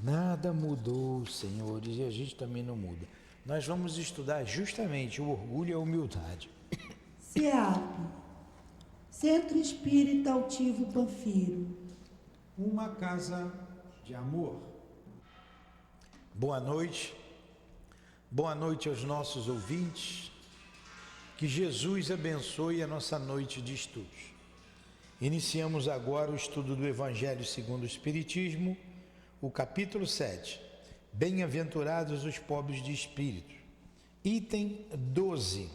Nada mudou, senhores, e a gente também não muda. Nós vamos estudar justamente o orgulho e a humildade. CEAP, Centro Espírita Altivo Panfiro. Uma casa de amor. Boa noite aos nossos ouvintes. Que Jesus abençoe a nossa noite de estudos. Iniciamos agora o estudo do Evangelho segundo o Espiritismo, o capítulo 7. Bem-aventurados os pobres de espírito. Item 12.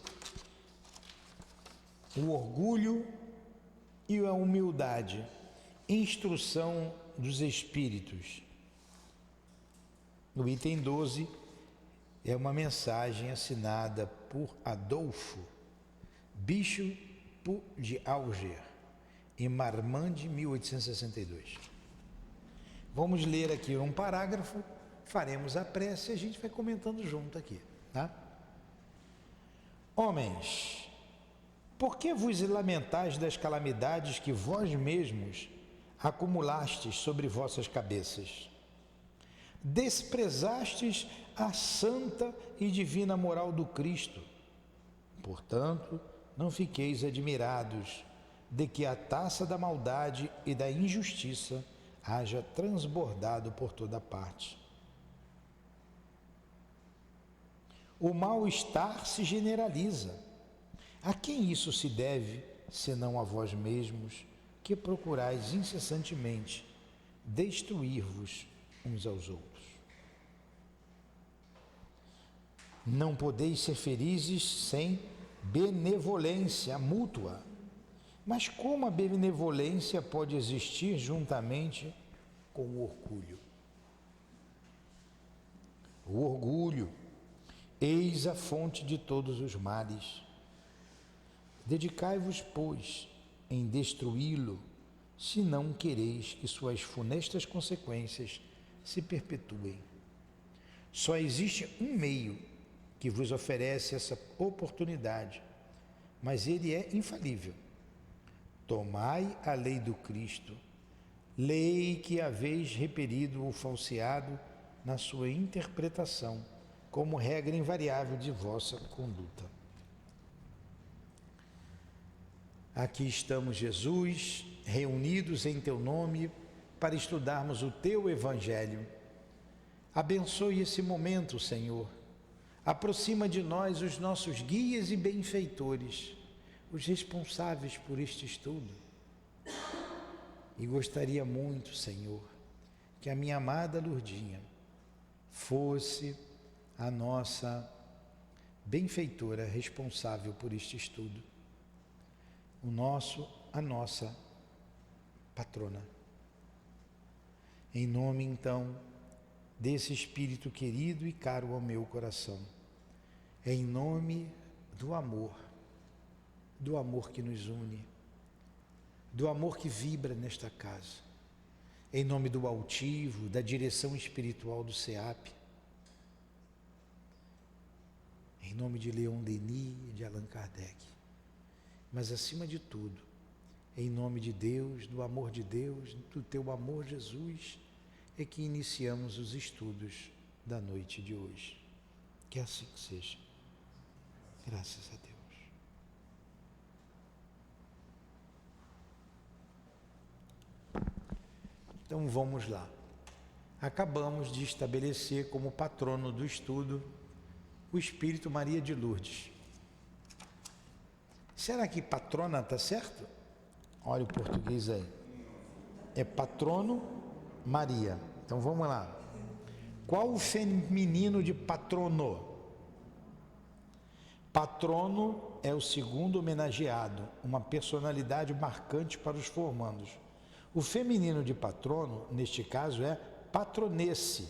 O orgulho e a humildade. Instrução dos espíritos. No item 12 é uma mensagem assinada por Adolfo, Bispo de Alger, em Marmande, 1862. Vamos ler aqui um parágrafo, faremos a prece e a gente vai comentando junto aqui, tá? Homens, por que vos lamentais das calamidades que vós mesmos acumulastes sobre vossas cabeças? Desprezastes a santa e divina moral do Cristo. Portanto, não fiqueis admirados de que a taça da maldade e da injustiça haja transbordado por toda parte. O mal-estar se generaliza. A quem isso se deve, senão a vós mesmos, que procurais incessantemente destruir-vos uns aos outros? Não podeis ser felizes sem benevolência mútua. Mas como a benevolência pode existir juntamente com o orgulho? O orgulho, eis a fonte de todos os males. Dedicai-vos, pois, em destruí-lo, se não quereis que suas funestas consequências se perpetuem. Só existe um meio que vos oferece essa oportunidade, mas ele é infalível. Tomai a lei do Cristo, lei que haveis repelido ou falseado na sua interpretação, como regra invariável de vossa conduta. Aqui estamos, Jesus, reunidos em teu nome para estudarmos o teu Evangelho. Abençoe esse momento, Senhor. Aproxima de nós os nossos guias e benfeitores, os responsáveis por este estudo. E gostaria muito, Senhor, que a minha amada Lourdinha fosse a nossa benfeitora responsável por este estudo, a nossa patrona. Em nome, então, desse Espírito querido e caro ao meu coração, em nome do amor que nos une, do amor que vibra nesta casa, em nome do altivo, da direção espiritual do CEAP, em nome de Leon Denis e de Allan Kardec, mas acima de tudo, em nome de Deus, do teu amor, Jesus, é que iniciamos os estudos da noite de hoje. Que assim seja. Graças a Deus. Então vamos lá. Acabamos de estabelecer como patrono do estudo o Espírito Maria de Lourdes. Será que patrona está certo? Olha o português aí. É patrono Maria. Então vamos lá. Qual o feminino de patrono? Patrono é o segundo homenageado, uma personalidade marcante para os formandos. O feminino de patrono, neste caso, é patronesse.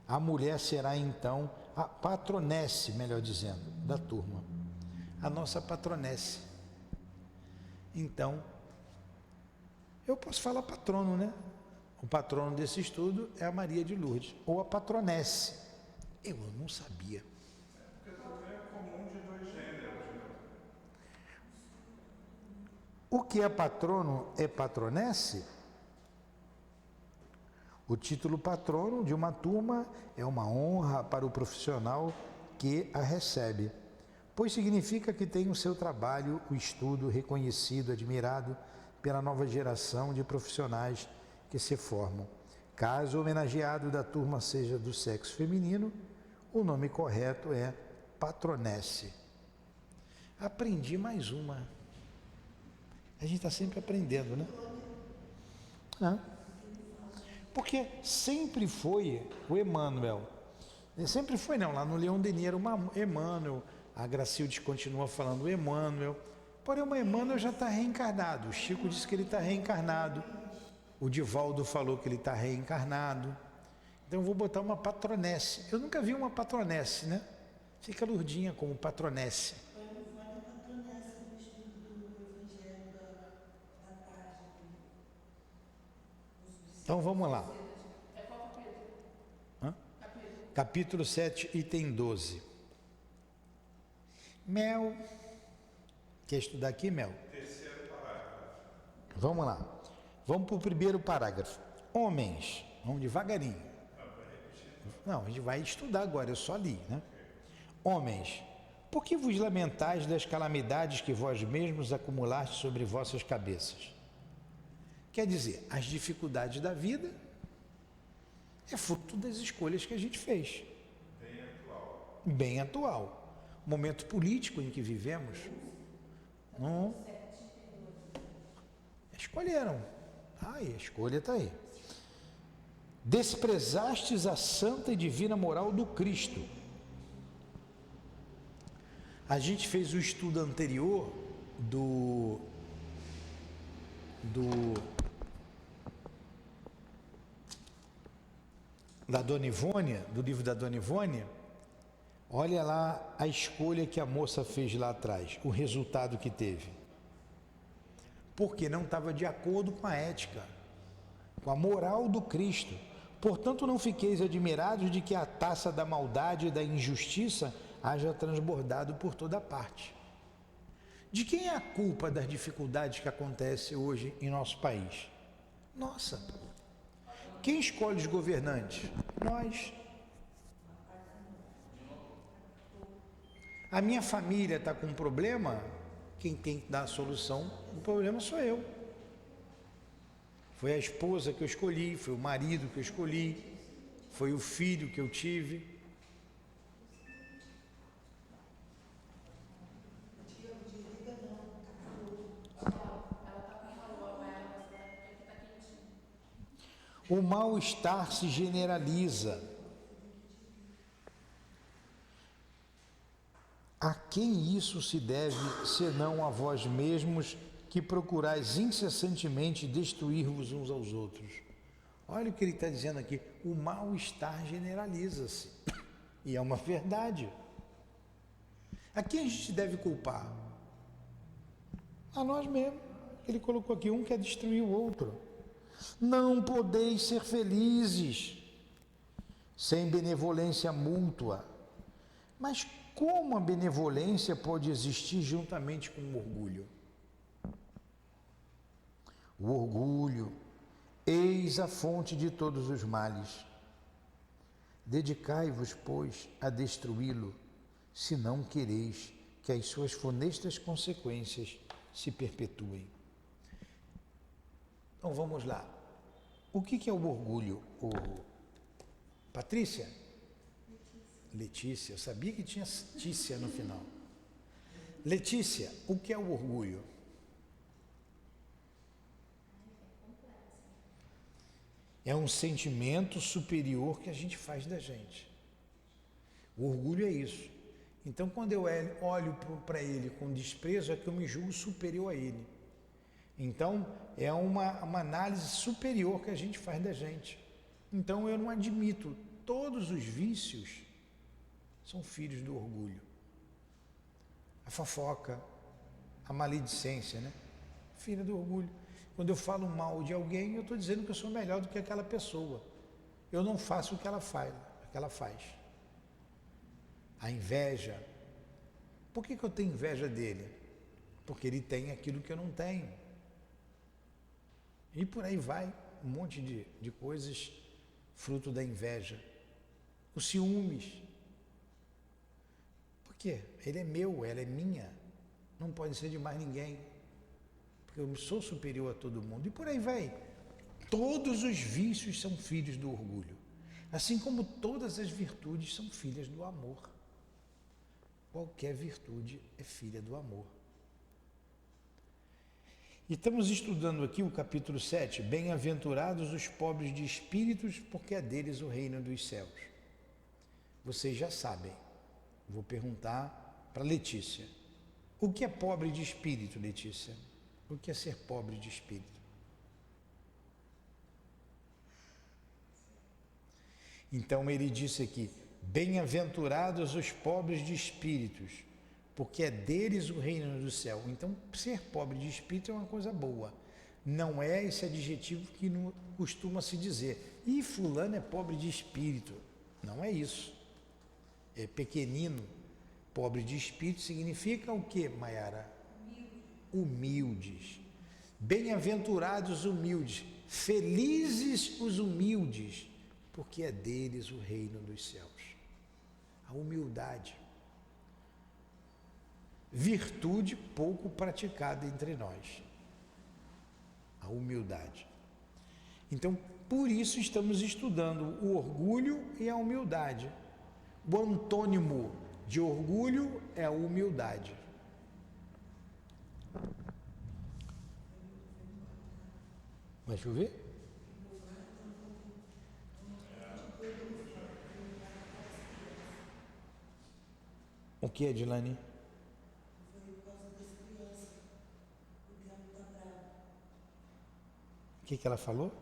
A mulher será então a patronesse, melhor dizendo, da turma. A nossa patronesse. Então, eu posso falar patrono, né? O patrono desse estudo é a Maria de Lourdes, ou a patronesse. Eu não sabia. O que é patrono é patronesse? O título patrono de uma turma é uma honra para o profissional que a recebe, pois significa que tem o seu trabalho, o estudo reconhecido, admirado pela nova geração de profissionais que se formam. Caso o homenageado da turma seja do sexo feminino, o nome correto é patronesse. Aprendi mais uma. A gente está sempre aprendendo, né? Porque sempre foi o Emmanuel. Sempre foi, não. Lá no Leão Denis era uma Emmanuel. A Gracilde continua falando Emmanuel. Porém, o Emmanuel já está reencarnado. O Chico disse que ele está reencarnado. O Divaldo falou que ele está reencarnado. Então eu vou botar uma patronesse. Eu nunca vi uma patronesse, né? Fica Lourdinha como patronesse. Então vamos lá. Capítulo 7, item 12. Mel. Quer estudar aqui, Mel? Terceiro parágrafo. Vamos lá. Vamos para o primeiro parágrafo. Homens. Vamos devagarinho. Não, a gente vai estudar agora, eu só li, né? Homens, por que vos lamentais das calamidades que vós mesmos acumulastes sobre vossas cabeças? Quer dizer, as dificuldades da vida é fruto das escolhas que a gente fez. Bem atual. Bem atual. O momento político em que vivemos. Escolheram. A escolha está aí. Desprezastes a santa e divina moral do Cristo. A gente fez o estudo anterior da Dona Ivônia, do livro da Dona Ivônia. Olha lá a escolha que a moça fez lá atrás, o resultado que teve. Porque não estava de acordo com a ética, com a moral do Cristo. Portanto, não fiqueis admirados de que a taça da maldade e da injustiça haja transbordado por toda parte. De quem é a culpa das dificuldades que acontecem hoje em nosso país? Nossa. Quem escolhe os governantes? Nós. A minha família está com um problema, quem tem que dar a solução do problema sou eu. Foi a esposa que eu escolhi, foi o marido que eu escolhi, foi o filho que eu tive. O mal-estar se generaliza. A quem isso se deve, senão a vós mesmos, que procurais incessantemente destruir-vos uns aos outros? Olha o que ele está dizendo aqui. O mal-estar generaliza-se. E é uma verdade. A quem a gente deve culpar? A nós mesmos. Ele colocou aqui, um quer destruir o outro. Não podeis ser felizes sem benevolência mútua. Mas como a benevolência pode existir juntamente com o orgulho? O orgulho, eis a fonte de todos os males. Dedicai-vos, pois, a destruí-lo, se não quereis que as suas funestas consequências se perpetuem. Então vamos lá. O que é o orgulho? Patrícia? Letícia. Eu sabia que tinha Tícia no final. Letícia, o que é o orgulho? É um sentimento superior que a gente faz da gente. O orgulho é isso. Então, quando eu olho para ele com desprezo, é que eu me julgo superior a ele. Então, é uma análise superior que a gente faz da gente. Então, eu não admito. Todos os vícios são filhos do orgulho. A fofoca, a maledicência, né? Filha do orgulho. Quando eu falo mal de alguém, eu estou dizendo que eu sou melhor do que aquela pessoa. Eu não faço o que ela faz. A inveja. Por que eu tenho inveja dele? Porque ele tem aquilo que eu não tenho. E por aí vai, um monte de coisas fruto da inveja, os ciúmes. Por quê? Ele é meu, ela é minha, não pode ser de mais ninguém, porque eu sou superior a todo mundo, e por aí vai. Todos os vícios são filhos do orgulho, assim como todas as virtudes são filhas do amor. Qualquer virtude é filha do amor. E estamos estudando aqui o capítulo 7, bem-aventurados os pobres de espíritos, porque é deles o reino dos céus. Vocês já sabem. Vou perguntar para Letícia. O que é pobre de espírito, Letícia? O que é ser pobre de espírito? Então ele disse aqui, bem-aventurados os pobres de espíritos, porque é deles o reino do céu. Então, ser pobre de espírito é uma coisa boa. Não é esse adjetivo que não costuma se dizer. E fulano é pobre de espírito. Não é isso. É pequenino. Pobre de espírito significa o quê, Maiara? Humildes. Bem-aventurados humildes. Felizes os humildes, porque é deles o reino dos céus. A humildade. Virtude pouco praticada entre nós, a humildade. Então, por isso estamos estudando o orgulho e a humildade. O antônimo de orgulho é a humildade. Vai chover? O que, Edilane? O que ela falou?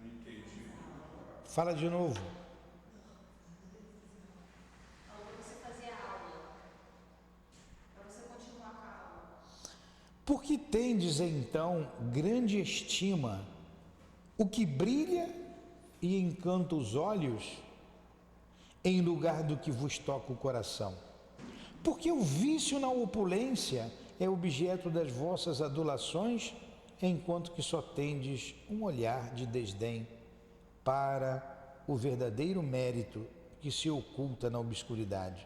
Não entendi. Fala de novo. Você fazia aula, para você continuar com a aula. Porque tendes então grande estima o que brilha e encanta os olhos, em lugar do que vos toca o coração. Porque o vício na opulência é objeto das vossas adulações, enquanto que só tendes um olhar de desdém para o verdadeiro mérito que se oculta na obscuridade.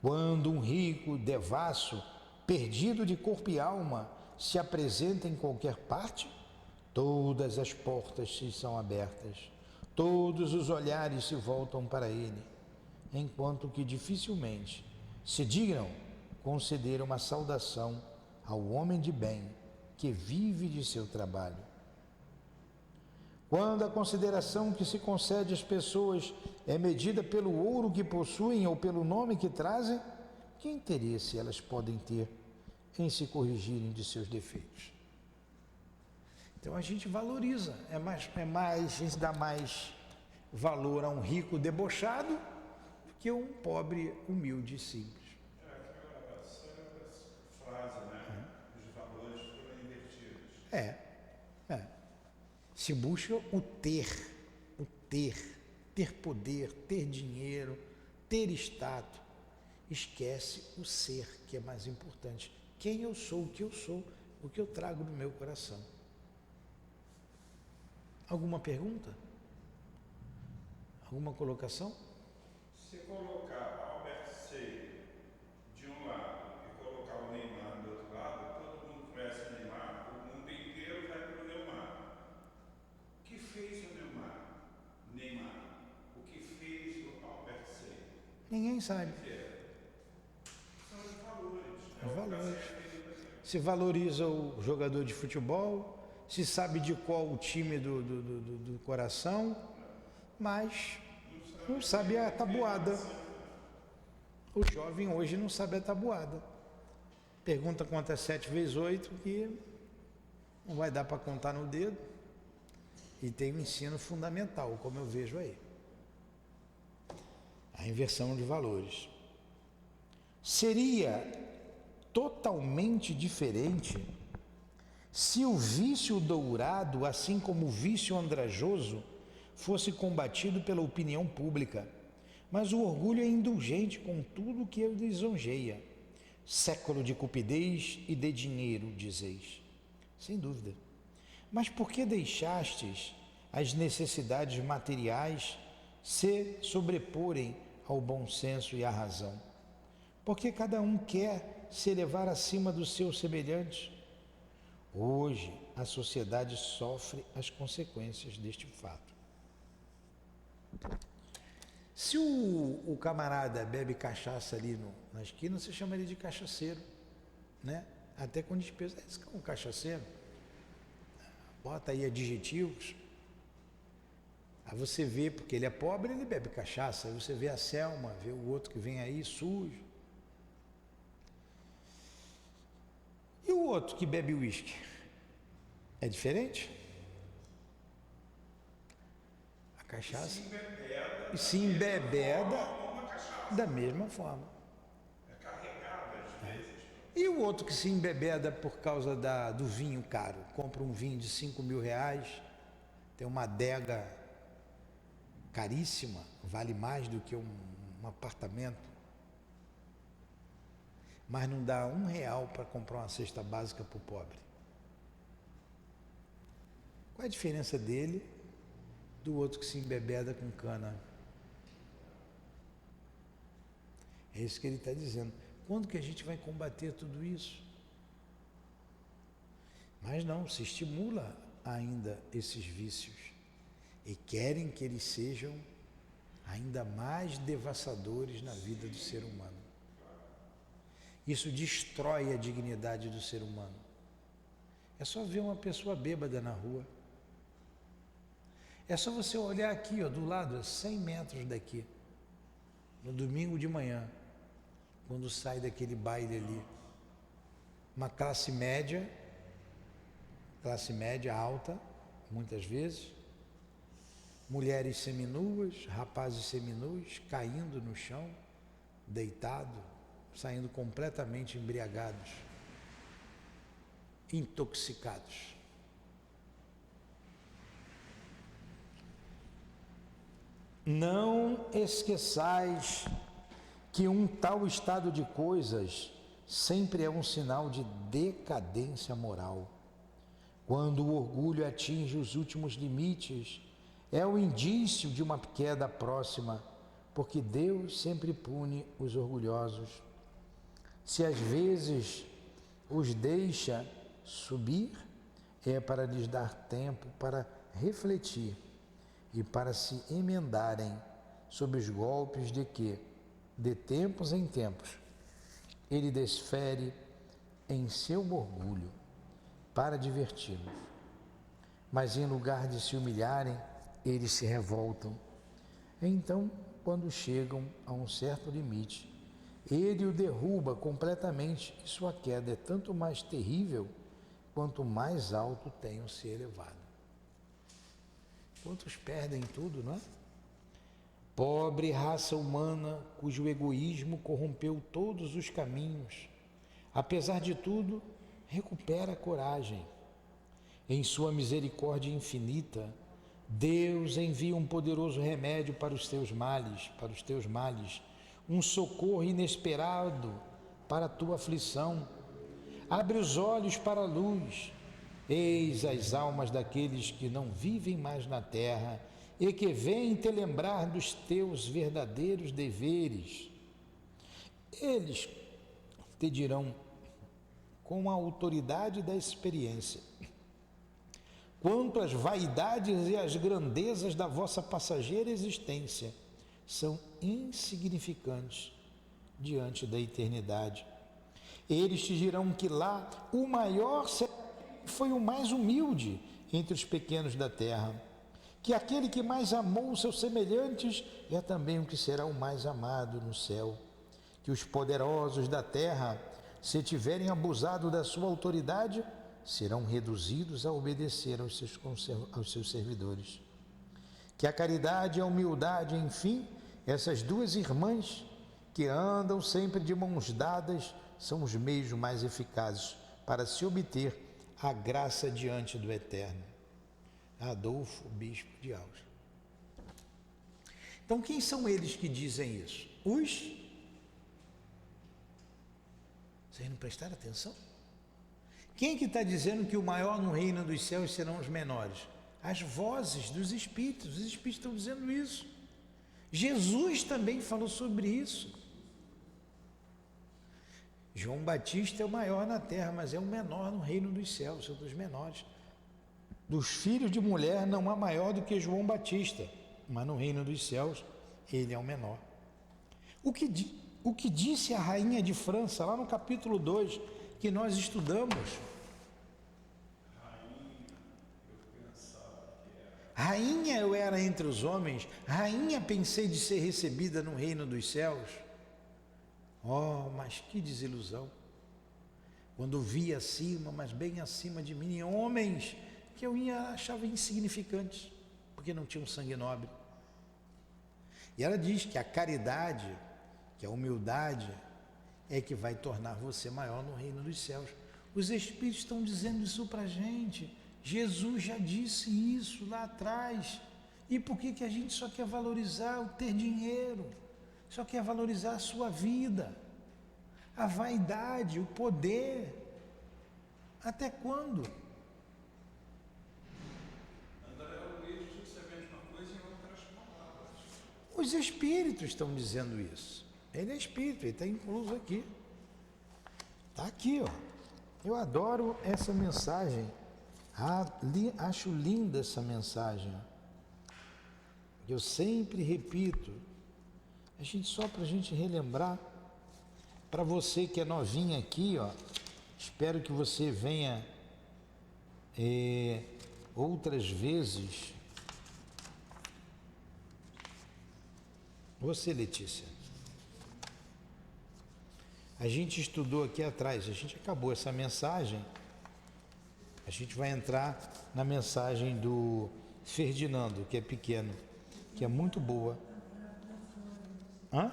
Quando um rico devasso, perdido de corpo e alma, se apresenta em qualquer parte, todas as portas se são abertas, todos os olhares se voltam para ele, enquanto que dificilmente se dignam conceder uma saudação ao homem de bem que vive de seu trabalho. Quando a consideração que se concede às pessoas é medida pelo ouro que possuem ou pelo nome que trazem, que interesse elas podem ter em se corrigirem de seus defeitos? Então a gente valoriza, a gente dá mais valor a um rico debochado do que a um pobre humilde e simples. Frase, né? Os valores foram invertidos. Se busca o ter poder, ter dinheiro, ter status. Esquece o ser, que é mais importante. Quem eu sou, o que eu sou, o que eu trago no meu coração. Alguma pergunta? Alguma colocação? Se colocar Albert Seio de um lado e colocar o Neymar do outro lado, todo mundo conhece o Neymar, o mundo inteiro vai para o Neymar. O que fez o Neymar? O que fez o Albert Seio? Ninguém sabe. São os valores. Os valores. Se valoriza o jogador de futebol, se sabe de qual o time do coração, mas não sabe a tabuada. O jovem hoje não sabe a tabuada. Pergunta quanto é 7 vezes 8, que não vai dar para contar no dedo. E tem um ensino fundamental, como eu vejo aí. A inversão de valores. Seria totalmente diferente se o vício dourado, assim como o vício andrajoso, fosse combatido pela opinião pública. Mas o orgulho é indulgente com tudo que o lisonjeia. Século de cupidez e de dinheiro, dizeis. Sem dúvida. Mas por que deixastes as necessidades materiais se sobreporem ao bom senso e à razão, porque cada um quer se elevar acima dos seus semelhantes. Hoje, a sociedade sofre as consequências deste fato. Se o camarada bebe cachaça ali na esquina, você chama ele de cachaceiro, né? Até com despesa. Esse é um cachaceiro. Bota aí adjetivos. Aí você vê, porque ele é pobre, ele bebe cachaça. Aí você vê a Selma, vê o outro que vem aí sujo. E o outro que bebe uísque? É diferente? A cachaça? E se embebeda da mesma forma. É carregada às vezes. E o outro que se embebeda por causa do vinho caro? Compra um vinho de 5.000 reais, tem uma adega caríssima, vale mais do que um apartamento, mas não dá R$1 para comprar uma cesta básica para o pobre. Qual é a diferença dele do outro que se embebeda com cana? É isso que ele está dizendo. Quando que a gente vai combater tudo isso? Mas não, se estimula ainda esses vícios e querem que eles sejam ainda mais devassadores na vida do ser humano. Isso destrói a dignidade do ser humano. É só ver uma pessoa bêbada na rua. É só você olhar aqui, ó, do lado, a 100 metros daqui, no domingo de manhã, quando sai daquele baile ali, uma classe média alta, muitas vezes, mulheres seminuas, rapazes seminus, caindo no chão, deitado, saindo completamente embriagados, intoxicados. Não esqueçais que um tal estado de coisas sempre é um sinal de decadência moral. Quando o orgulho atinge os últimos limites, é o indício de uma queda próxima, porque Deus sempre pune os orgulhosos. Se às vezes os deixa subir, é para lhes dar tempo para refletir e para se emendarem sob os golpes de que, de tempos em tempos, ele desfere em seu orgulho para diverti-los. Mas em lugar de se humilharem, eles se revoltam. Então, quando chegam a um certo limite, ele o derruba completamente e sua queda é tanto mais terrível quanto mais alto tenham se elevado. Quantos perdem tudo, não é? Pobre raça humana cujo egoísmo corrompeu todos os caminhos, apesar de tudo, recupera a coragem. Em sua misericórdia infinita, Deus envia um poderoso remédio para os teus males, um socorro inesperado para a tua aflição. Abre os olhos para a luz. Eis as almas daqueles que não vivem mais na terra e que vêm te lembrar dos teus verdadeiros deveres. Eles te dirão com a autoridade da experiência quanto às vaidades e às grandezas da vossa passageira existência são insignificantes diante da eternidade. Eles te dirão que lá o maior foi o mais humilde entre os pequenos da terra, que aquele que mais amou os seus semelhantes é também o que será o mais amado no céu, que os poderosos da terra, se tiverem abusado da sua autoridade, serão reduzidos a obedecer aos seus servidores. Que a caridade e a humildade, enfim, essas duas irmãs que andam sempre de mãos dadas, são os meios mais eficazes para se obter a graça diante do Eterno. Adolfo, bispo de Alves. Então, quem são eles que dizem isso? Vocês não prestaram atenção? Quem que está dizendo que o maior no reino dos céus serão os menores? as vozes dos Espíritos. Os Espíritos estão dizendo isso. Jesus também falou sobre isso. João Batista é o maior na terra, mas é o menor no reino dos céus, é um dos menores. Dos filhos de mulher não há maior do que João Batista, mas no reino dos céus ele é o menor. O que disse a rainha de França, lá no capítulo 2, que nós estudamos? Rainha eu era entre os homens, rainha pensei de ser recebida no reino dos céus. Oh, mas que desilusão! Quando vi acima, mas bem acima de mim, homens que eu achava insignificantes, porque não tinham sangue nobre. E ela diz que a caridade, que a humildade, é que vai tornar você maior no reino dos céus. Os Espíritos estão dizendo isso para a gente. Jesus já disse isso lá atrás. E por que a gente só quer valorizar o ter dinheiro? Só quer valorizar a sua vida, a vaidade, o poder. Até quando? André Luiz disse a mesma coisa em outras palavras. Os Espíritos estão dizendo isso. Ele é Espírito, ele está incluso aqui. Está aqui, ó. Eu adoro essa mensagem. Acho linda essa mensagem. Eu sempre repito. Só para a gente relembrar, para você que é novinha aqui, ó, espero que você venha outras vezes. Você, Letícia, a gente estudou aqui atrás, a gente acabou essa mensagem, a gente vai entrar na mensagem do Ferdinando, que é pequeno, que é muito boa. Hã?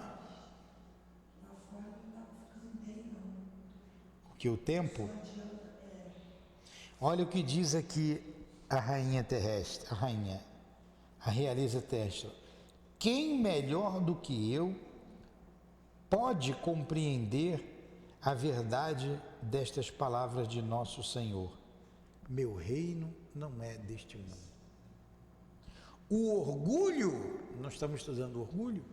Que o tempo? Olha o que diz aqui a rainha terrestre, a realeza terrestre. Quem melhor do que eu pode compreender a verdade destas palavras de nosso Senhor? Meu reino não é deste mundo. O orgulho, nós estamos estudando orgulho?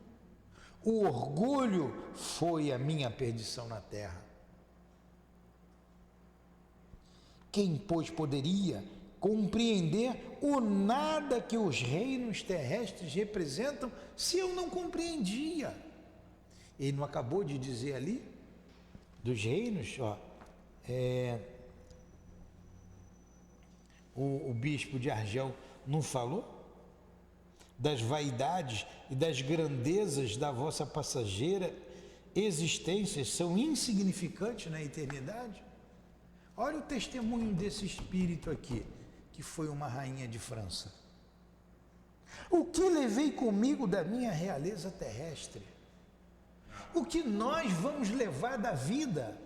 O orgulho foi a minha perdição na terra. Quem, pois, poderia compreender o nada que os reinos terrestres representam se eu não compreendia? Ele não acabou de dizer ali dos reinos, ó, o bispo de Argel não falou? Das vaidades e das grandezas da vossa passageira existência são insignificantes na eternidade? Olha o testemunho desse espírito aqui, que foi uma rainha de França. O que levei comigo da minha realeza terrestre? O que nós vamos levar da vida,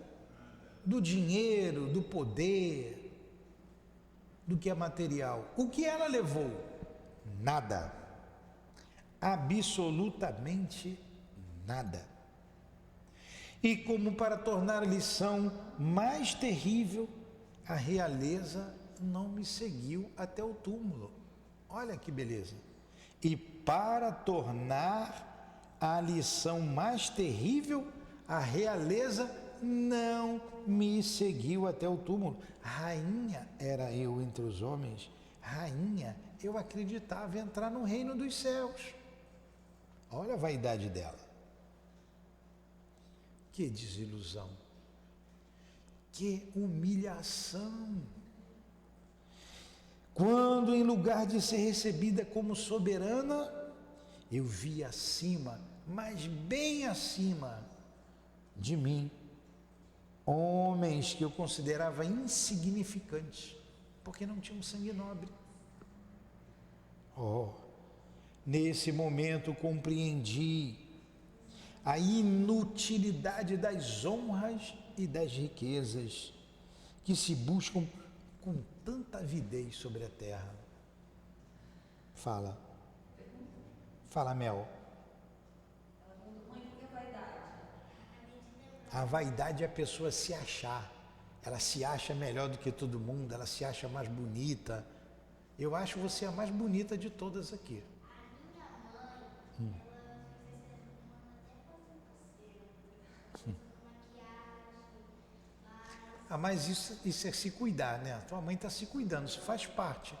do dinheiro, do poder, do que é material? O que ela levou? Nada. Absolutamente nada. E como para tornar a lição mais terrível, a realeza não me seguiu até o túmulo. Olha que beleza. E para tornar a lição mais terrível, a realeza não me seguiu até o túmulo. Rainha era eu entre os homens, rainha, eu acreditava entrar no reino dos céus. Olha a vaidade dela. Que desilusão. Que humilhação. Quando, em lugar de ser recebida como soberana, eu vi acima, mas bem acima de mim, homens que eu considerava insignificantes, porque não tinham sangue nobre. Oh, nesse momento compreendi a inutilidade das honras e das riquezas que se buscam com tanta avidez sobre a terra. Fala, Mel. A vaidade é a pessoa se achar. Ela se acha melhor do que todo mundo, ela se acha mais bonita, Eu acho você a mais bonita de todas aqui. Ah, mas isso é se cuidar, né? Tua mãe está se cuidando, isso faz parte.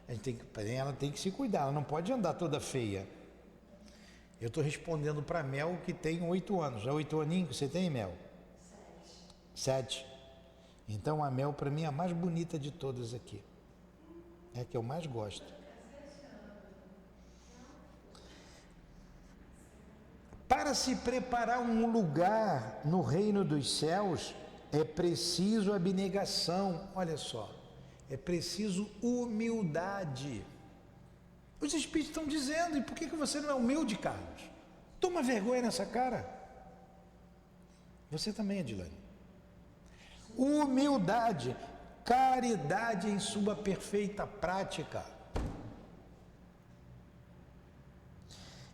Ela tem que se cuidar, ela não pode andar toda feia. Eu estou respondendo para Mel, que tem 8 anos. É 8 aninhos que você tem, Mel? 7. Então a Mel, para mim, é a mais bonita de todas aqui. É a que eu mais gosto. Para se preparar um lugar no reino dos céus, é preciso abnegação. Olha só, é preciso humildade. Os Espíritos estão dizendo, e por que você não é humilde, Carlos? Toma vergonha nessa cara. Você também, Adilane. Humildade, caridade em sua perfeita prática.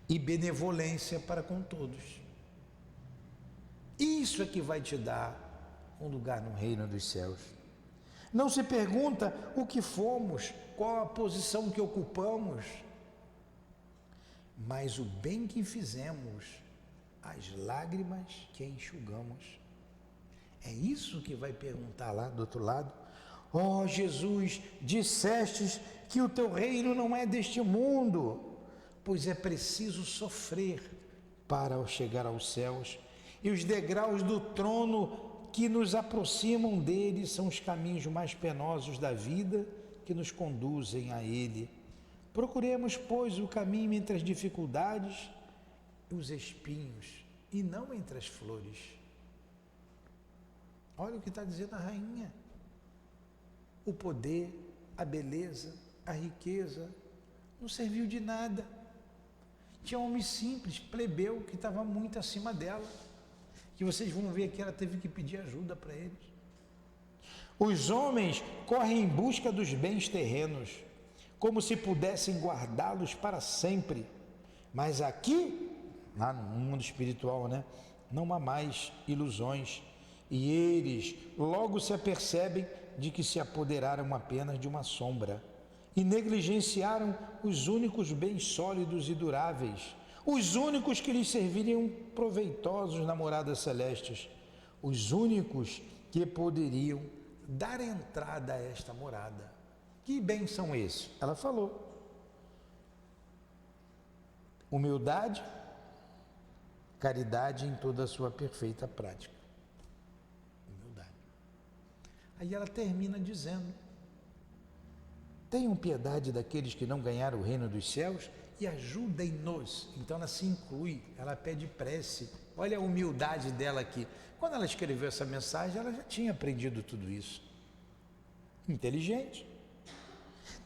E benevolência para com todos. Isso é que vai te dar um lugar no reino dos céus. Não se pergunta o que fomos, qual a posição que ocupamos, mas o bem que fizemos, as lágrimas que enxugamos. É isso que vai perguntar lá do outro lado. Ó Jesus, dissestes que o teu reino não é deste mundo, pois é preciso sofrer para chegar aos céus, e os degraus do trono que nos aproximam dele são os caminhos mais penosos da vida que nos conduzem a ele. Procuremos, pois, o caminho entre as dificuldades e os espinhos, e não entre as flores. Olha o que está dizendo a rainha. O poder, a beleza, a riqueza não serviu de nada. Tinha um homem simples, plebeu, que estava muito acima dela, que vocês vão ver que ela teve que pedir ajuda para eles. Os homens correm em busca dos bens terrenos, como se pudessem guardá-los para sempre. Mas aqui, lá no mundo espiritual, né, não há mais ilusões, e eles logo se apercebem de que se apoderaram apenas de uma sombra e negligenciaram os únicos bens sólidos e duráveis, os únicos que lhes serviriam proveitosos na morada celestes, os únicos que poderiam dar entrada a esta morada. Que bens são esses? Ela falou. Humildade, caridade em toda a sua perfeita prática. Humildade. Aí ela termina dizendo: tenham piedade daqueles que não ganharam o reino dos céus e ajudem-nos. Então ela se inclui, ela pede prece. Olha a humildade dela aqui. Quando ela escreveu essa mensagem, ela já tinha aprendido tudo isso. Inteligente.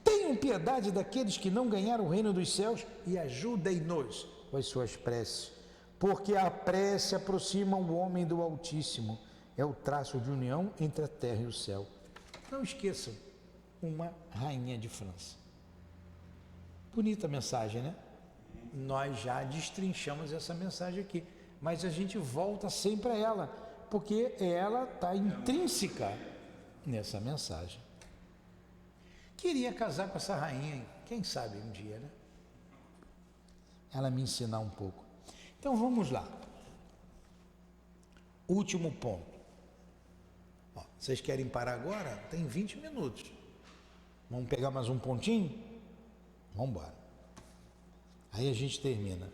Tenham piedade daqueles que não ganharam o reino dos céus e ajudem-nos com as suas preces, porque a prece aproxima o homem do Altíssimo, é o traço de união entre a terra e o céu. Não esqueçam, uma rainha de França. Bonita mensagem, né? Nós já destrinchamos essa mensagem aqui, mas a gente volta sempre a ela, porque ela está intrínseca nessa mensagem. Queria casar com essa rainha, hein? Quem sabe um dia, né? Ela me ensinar um pouco. Então vamos lá. Último ponto. Ó, vocês querem parar agora? Tem 20 minutos. Vamos pegar mais um pontinho? Vamos embora. Aí a gente termina.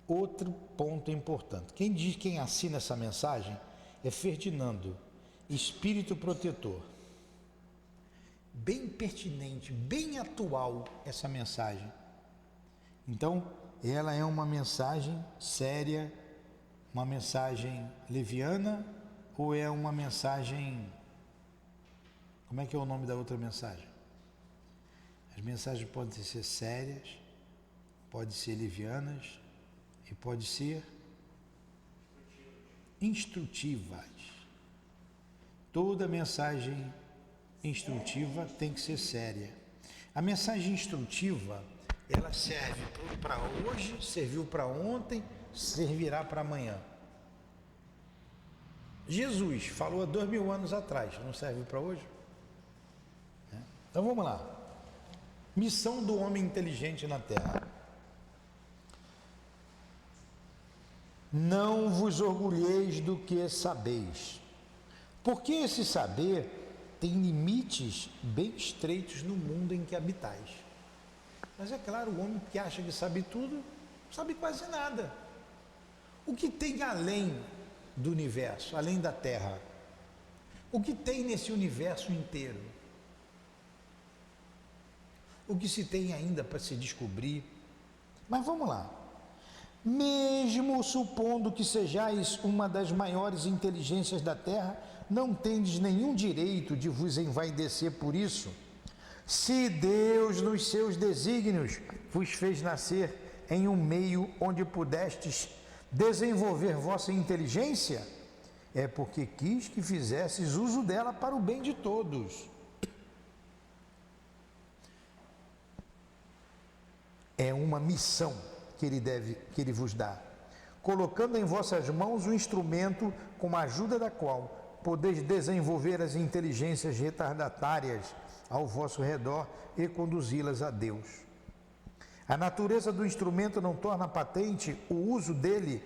Outro ponto importante. Quem assina essa mensagem é Ferdinando, espírito protetor. Bem pertinente, bem atual essa mensagem. Então, ela é uma mensagem séria, uma mensagem leviana, ou é uma mensagem... Como é que é o nome da outra mensagem? As mensagens podem ser sérias, podem ser levianas e podem ser instrutivas. Toda mensagem instrutiva tem que ser séria. A mensagem instrutiva, ela serve para hoje, serviu para ontem, servirá para amanhã. Jesus falou há 2000 anos atrás, não serve para hoje? Então vamos lá. Missão do homem inteligente na Terra. Não vos orgulheis do que sabeis, porque esse saber tem limites bem estreitos no mundo em que habitais. Mas é claro, o homem que acha que sabe tudo, não sabe quase nada. O que tem além do universo, além da Terra? O que tem nesse universo inteiro? O que se tem ainda para se descobrir? Mas vamos lá. Mesmo supondo que sejais uma das maiores inteligências da Terra, não tendes nenhum direito de vos envaidecer por isso. Se Deus, nos seus desígnios, vos fez nascer em um meio onde pudestes desenvolver vossa inteligência, é porque quis que fizesses uso dela para o bem de todos. É uma missão que ele vos dá, colocando em vossas mãos um instrumento com a ajuda da qual podeis desenvolver as inteligências retardatárias ao vosso redor e conduzi-las a Deus. A natureza do instrumento não torna patente o uso dele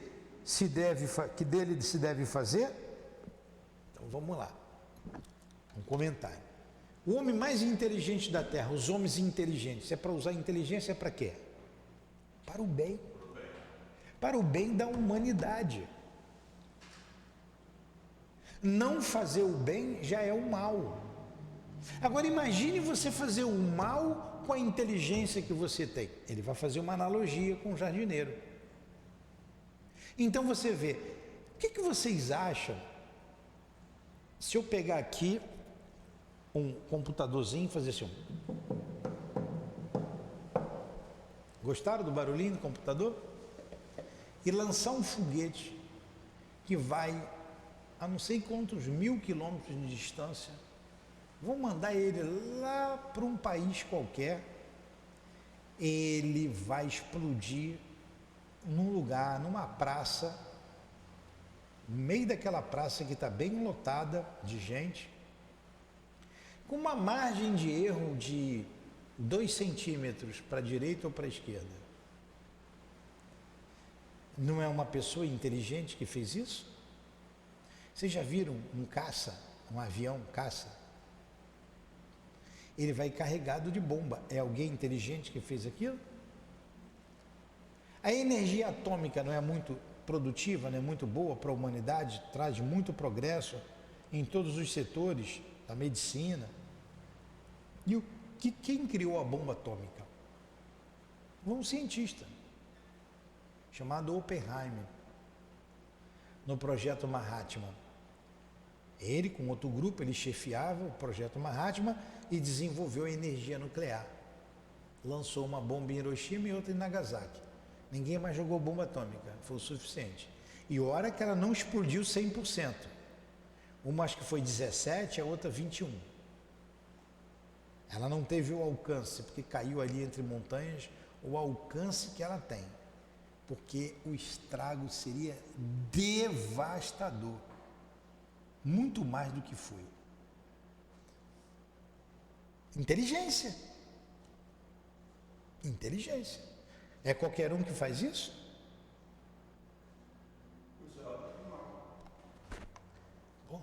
que dele se deve fazer? Então vamos lá, um comentário. O homem mais inteligente da Terra, os homens inteligentes, é para usar inteligência para quê? Para o bem. Para o bem da humanidade. Não fazer o bem já é o mal. Agora imagine você fazer o mal com a inteligência que você tem. Ele vai fazer uma analogia com o jardineiro. Então você vê, o que vocês acham se eu pegar aqui um computadorzinho e fazer assim? Gostaram do barulhinho do computador? E lançar um foguete que vai a não sei quantos 1000 quilômetros de distância. Vão mandar ele lá para um país qualquer. Ele vai explodir num lugar, numa praça, no meio daquela praça que está bem lotada de gente, com uma margem de erro de 2 centímetros para a direita ou para a esquerda. Não é uma pessoa inteligente que fez isso? Vocês já viram um caça, um avião caça? Ele vai carregado de bomba. É alguém inteligente que fez aquilo? A energia atômica não é muito produtiva, não é muito boa para a humanidade, traz muito progresso em todos os setores da medicina. E quem criou a bomba atômica? Um cientista chamado Oppenheimer, no projeto Mahatma. Ele, com outro grupo, ele chefiava o projeto Mahatma e desenvolveu a energia nuclear. Lançou uma bomba em Hiroshima e outra em Nagasaki. Ninguém mais jogou bomba atômica, foi o suficiente. E hora que ela não explodiu 100%. Uma acho que foi 17, a outra 21. Ela não teve o alcance, porque caiu ali entre montanhas, o alcance que ela tem. Porque o estrago seria devastador. Muito mais do que foi. Inteligência. Inteligência. É qualquer um que faz isso? Bom,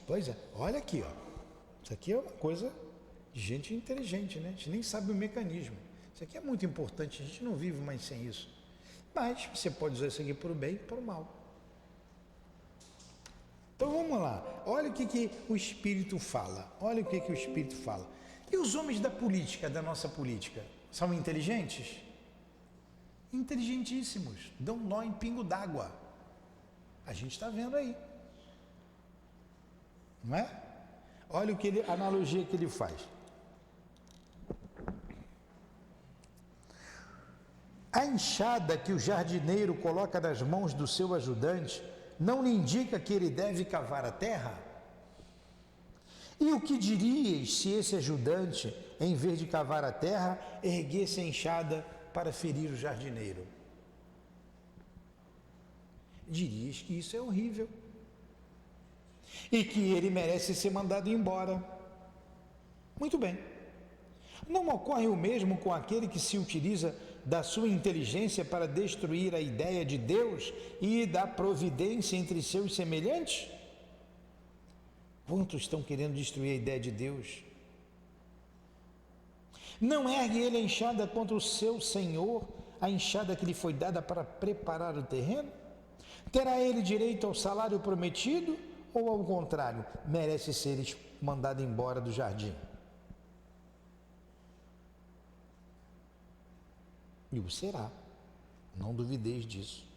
pois é, olha aqui, ó. Isso aqui é uma coisa de gente inteligente, né? A gente nem sabe o mecanismo. Isso aqui é muito importante, a gente não vive mais sem isso. Mas você pode usar isso aqui para o bem e para o mal. Então vamos lá, olha o que o Espírito fala, olha o que o Espírito fala. E os homens da política, da nossa política, são inteligentes? Inteligentíssimos, dão nó em pingo d'água. A gente está vendo aí, não é? Olha a analogia que ele faz. A enxada que o jardineiro coloca nas mãos do seu ajudante não lhe indica que ele deve cavar a terra? E o que dirias se esse ajudante, em vez de cavar a terra, erguesse a enxada para ferir o jardineiro? Dirias que isso é horrível e que ele merece ser mandado embora. Muito bem. Não ocorre o mesmo com aquele que se utiliza da sua inteligência para destruir a ideia de Deus e da providência entre seus semelhantes? Quantos estão querendo destruir a ideia de Deus? Não ergue ele a enxada contra o seu Senhor, a enxada que lhe foi dada para preparar o terreno? Terá ele direito ao salário prometido ou, ao contrário, merece ser mandado embora do jardim? E o será, não duvideis disso.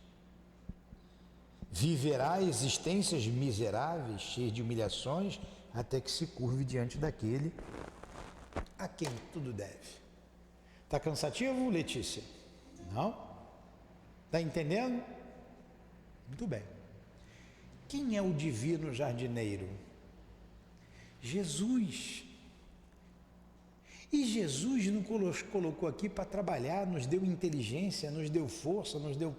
Viverá existências miseráveis, cheias de humilhações, até que se curve diante daquele a quem tudo deve. Está cansativo, Letícia? Não? Está entendendo? Muito bem. Quem é o divino jardineiro? Jesus. E Jesus nos colocou aqui para trabalhar, nos deu inteligência, nos deu força, nos deu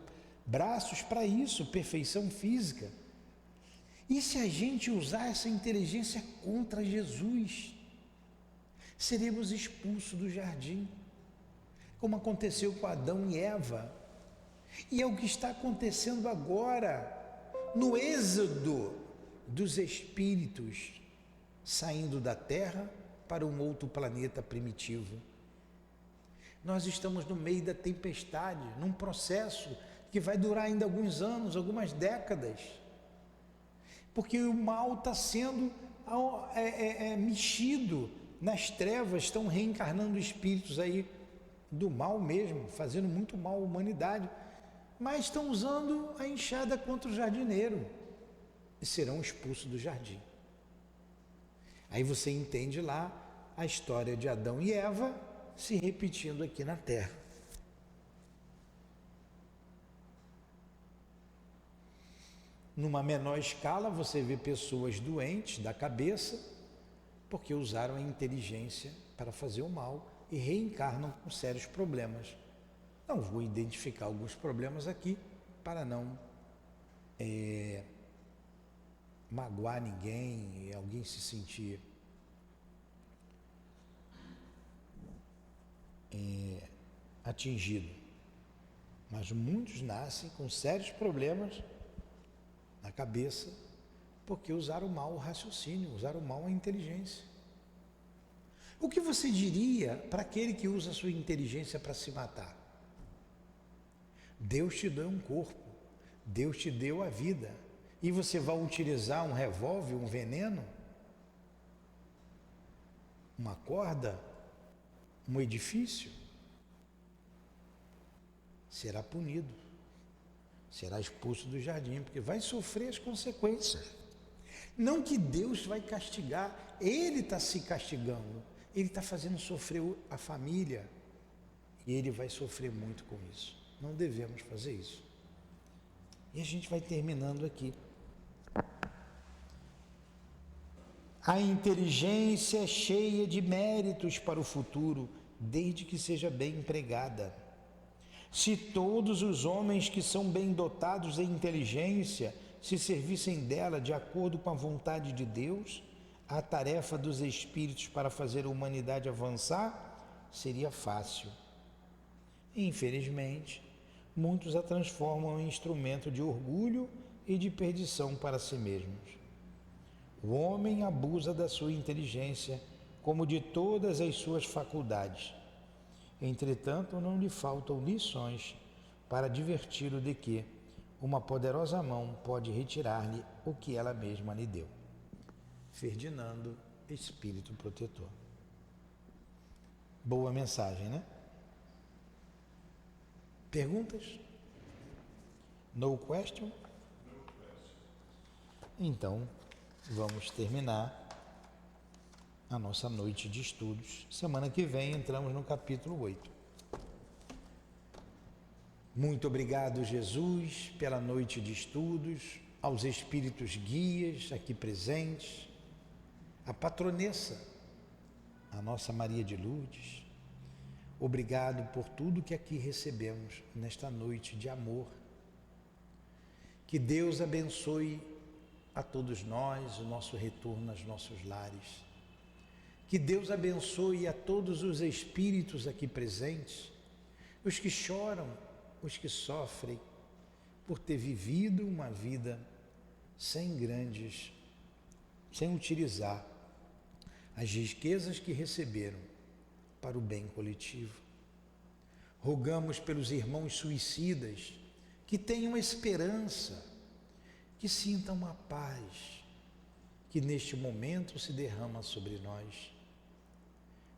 braços para isso, perfeição física. E se a gente usar essa inteligência contra Jesus, seremos expulsos do jardim, como aconteceu com Adão e Eva. E é o que está acontecendo agora, no êxodo dos espíritos, saindo da Terra para um outro planeta primitivo. Nós estamos no meio da tempestade, num processo que vai durar ainda alguns anos, algumas décadas, porque o mal está sendo mexido nas trevas, estão reencarnando espíritos aí do mal mesmo, fazendo muito mal à humanidade, mas estão usando a enxada contra o jardineiro e serão expulsos do jardim. Aí você entende lá a história de Adão e Eva se repetindo aqui na Terra. Numa menor escala, você vê pessoas doentes da cabeça porque usaram a inteligência para fazer o mal e reencarnam com sérios problemas. Não vou identificar alguns problemas aqui para não magoar ninguém e alguém se sentir atingido. Mas muitos nascem com sérios problemas na cabeça porque usaram mal o raciocínio, usaram mal a inteligência. O que você diria para aquele que usa a sua inteligência para se matar? Deus te deu um corpo, Deus te deu a vida, e você vai utilizar um revólver, um veneno, uma corda, um edifício? Será punido, será expulso do jardim, porque vai sofrer as consequências. Não que Deus vai castigar, Ele está se castigando, Ele está fazendo sofrer a família, e Ele vai sofrer muito com isso. Não devemos fazer isso. E a gente vai terminando aqui. A inteligência é cheia de méritos para o futuro, desde que seja bem empregada. Se todos os homens que são bem dotados em inteligência se servissem dela de acordo com a vontade de Deus, a tarefa dos espíritos para fazer a humanidade avançar seria fácil. Infelizmente, muitos a transformam em instrumento de orgulho e de perdição para si mesmos. O homem abusa da sua inteligência, como de todas as suas faculdades. Entretanto, não lhe faltam lições para adverti-lo de que uma poderosa mão pode retirar-lhe o que ela mesma lhe deu. Ferdinando, Espírito Protetor. Boa mensagem, né? Perguntas? No question? Então, vamos terminar a nossa noite de estudos. Semana que vem entramos no capítulo 8. Muito obrigado, Jesus, pela noite de estudos, aos espíritos guias aqui presentes, a patronessa, a nossa Maria de Lourdes. Obrigado por tudo que aqui recebemos nesta noite de amor. Que Deus abençoe a todos nós, o nosso retorno aos nossos lares. Que Deus abençoe a todos os espíritos aqui presentes, os que choram, os que sofrem, por ter vivido uma vida sem utilizar as riquezas que receberam para o bem coletivo. Rogamos pelos irmãos suicidas que tenham esperança, que sintam a paz que neste momento se derrama sobre nós,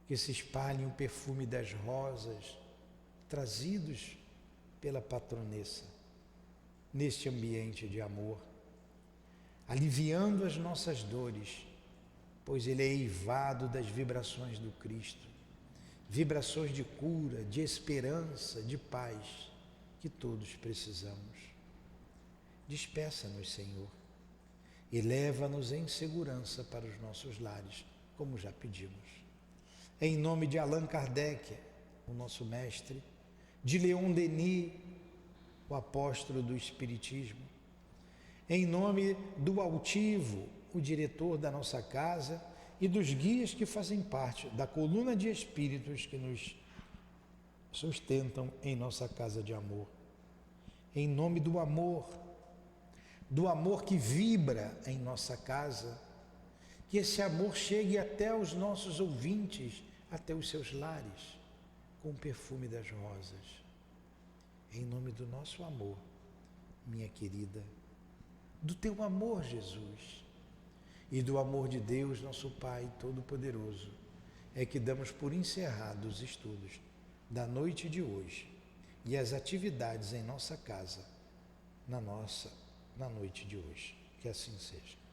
que se espalhe o perfume das rosas trazidos pela patronessa neste ambiente de amor, aliviando as nossas dores, pois ele é eivado das vibrações do Cristo, vibrações de cura, de esperança, de paz, que todos precisamos. Despeça-nos, Senhor, e leva-nos em segurança para os nossos lares, como já pedimos. Em nome de Allan Kardec, o nosso mestre, de Leon Denis, o apóstolo do Espiritismo, em nome do altivo, o diretor da nossa casa, e dos guias que fazem parte da coluna de espíritos que nos sustentam em nossa casa de amor. Em nome do amor que vibra em nossa casa, que esse amor chegue até os nossos ouvintes, até os seus lares, com o perfume das rosas. Em nome do nosso amor, minha querida, do teu amor, Jesus, e do amor de Deus, nosso Pai Todo-Poderoso, é que damos por encerrados os estudos da noite de hoje e as atividades em nossa casa, na noite de hoje. Que assim seja.